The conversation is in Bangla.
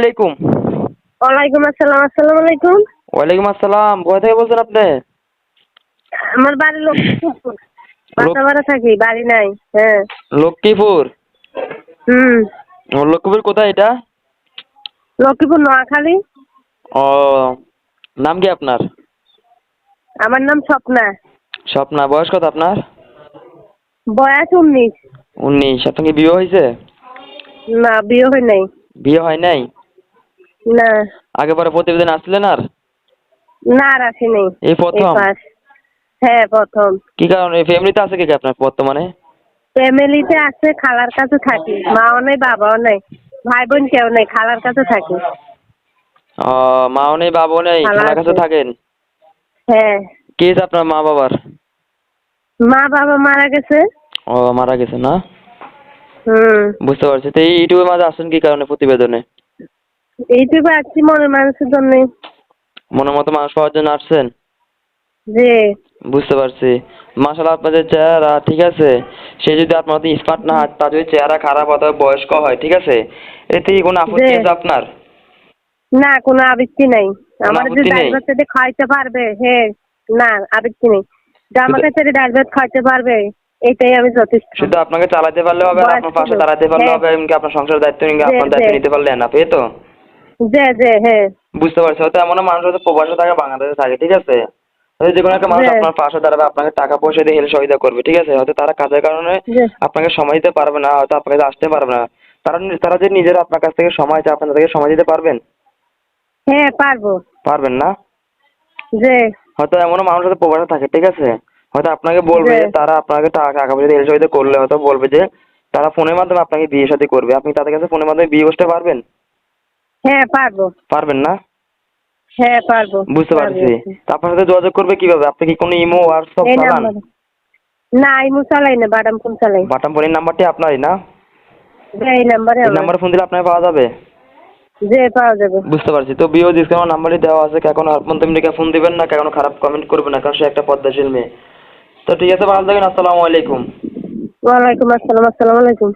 আলাইকুম। ওয়ালাইকুম আসসালাম। আসসালামু আলাইকুম। ওয়ালাইকুম আসসালাম। কোথা থেকে বলছেন আপনি? আমার বাড়ি লক্ষ্মীপুর। লোক- বাসাবাড়া থাকি, বাড়ি নাই। হ্যাঁ। লক্ষ্মীপুর। হুম। লক্ষ্মীপুর কোথায় এটা? লক্ষ্মীপুর নোয়াখালী। ও, নাম কি আপনার? আমার নাম স্বপ্না। স্বপ্না। বয়স কত আপনার? বয়স 19। 19। আপনার কি বিয়ে হয়েছে? না, বিয়ে হয় নাই। বিয়ে হয় নাই? না। আগে পরে প্রতিবেদন আসছিলেন আর? না, আর আসি নাই। এই এই প্রথম? পাস। হ্যাঁ, প্রথম। কি কারণে? ফ্যামিলিতে আছে কি আপনার বর্তমানে? ফ্যামিলিতে আছে, খালার কাছে থাকি। মাও নেই, বাবাও নেই, ভাই বোন কেউ নেই, খালার কাছে থাকি। ও, মাও নেই বাবাও নেই, খালা খালার কাছে আছে। থাকেন। হ্যাঁ। কি হয়েছে আপনার মা বাবার? মা বাবা মারা গেছে। ও, মারা গেছে না? হুম। বুঝতে পারছি। তো এই ইউটিউবের মাঝে আসছেন কি কারণে প্রতিবেদনে? এইটুকু আসছি মনের মানুষের জন্য। মনের মতো মানুষ পাওয়ার জন্য আসছেন? যে। বুঝতে পারছি। মাশাআল্লাহ, আপনাদের চেহারা ঠিক আছে, সে যদি আপনার মতো স্মার্ট না হয়, তার যদি চেহারা খারাপ হয়, তবে বয়স্ক হয়, ঠিক আছে, এতে কি কোনো যে। আপত্তি আছে আপনার? না, কোনো আবৃত্তি নাই। কোনো আমার যে আপত্তি ডাল নেই? ভাত যদি খাইতে পারবে, হ্যাঁ। না, আবৃত্তি নেই। যে শুধু আমাকে যদি ডাল ভাত খাইতে পারবে, এটাই আমি যথেষ্ট। শুধু আপনাকে চালাতে পারলে হবে, আর আপনার বয়স্ক পাশে লোক। দাঁড়াতে পারলে হ্যাঁ। হবে, এমনকি আপনার সংসারের দায়িত্ব নিয়ে যে। আপনার যে। দায়িত্ব নিতে পারলে না, এই তো? যে। যে। হ্যাঁ। বুঝতে পারছি। হয়তো এমন মানুষ হয়তো প্রবাসে থাকে, বাংলাদেশে থাকে, ঠিক আছে, হয়তো যে কোনো একটা মানুষ যে। আপনার পাশে দাঁড়াবে, আপনাকে টাকা পয়সা দিয়ে হেল্প সহযোগিতা করবে, ঠিক আছে, হয়তো তারা কাজের কারণে যে। আপনাকে সময় দিতে পারবে না, হয়তো আপনার কাছে আসতে পারবে না। তারা তারা যে নিজেরা আপনার কাছ থেকে সময় চায়, আপনার থেকে সময় দিতে পারবেন? হ্যাঁ, পারবো। পারবেন না? যে। হয়তো এমনও মানুষ হয়তো প্রবাসে থাকে, ঠিক আছে, হয়তো আপনাকে বলবে যে। যে তারা আপনাকে টাকা পয়সা দিয়ে হেল্প সহযোগিতা করলে হয়তো বলবে যে তারা ফোনের মাধ্যমে আপনাকে বিয়ে শাদী করবে। আপনি তাদের কাছে ফোনের মাধ্যমে বিয়ে বসতে পারবেন? হ্যাঁ, পারবো। পারবেন না? হ্যাঁ, পারবো। বুঝতে পারবো। পারছি। তা আপনার সাথে যোগাযোগ করবে কিভাবে? আপনি কি কোনো ইমো হোয়াটসঅ্যাপ এই চালান? নাম্বার। না, ইমু চালাই না, বাদাম ফোন চালাই। বাটাম ফোনের নাম্বারটি আপনারই না? যে, এই নাম্বারে এই আমার। নাম্বারে ফোন দিলে আপনাকে পাওয়া যাবে? যে, পাওয়া যাবে। বুঝতে পারছি। তো বিও ডিসকাউন্ট নাম্বারই দেওয়া আছে, কখনো আপন তুমি ফোন দিবেন না, কখনো খারাপ কমেন্ট করবে না, কারণ সে একটা পদ্মাশীল মেয়ে। তো ঠিক আছে, ভালো থাকেন। আসসালামু আলাইকুম। ওয়ালাইকুম আসসালাম। আসসালামু আলাইকুম।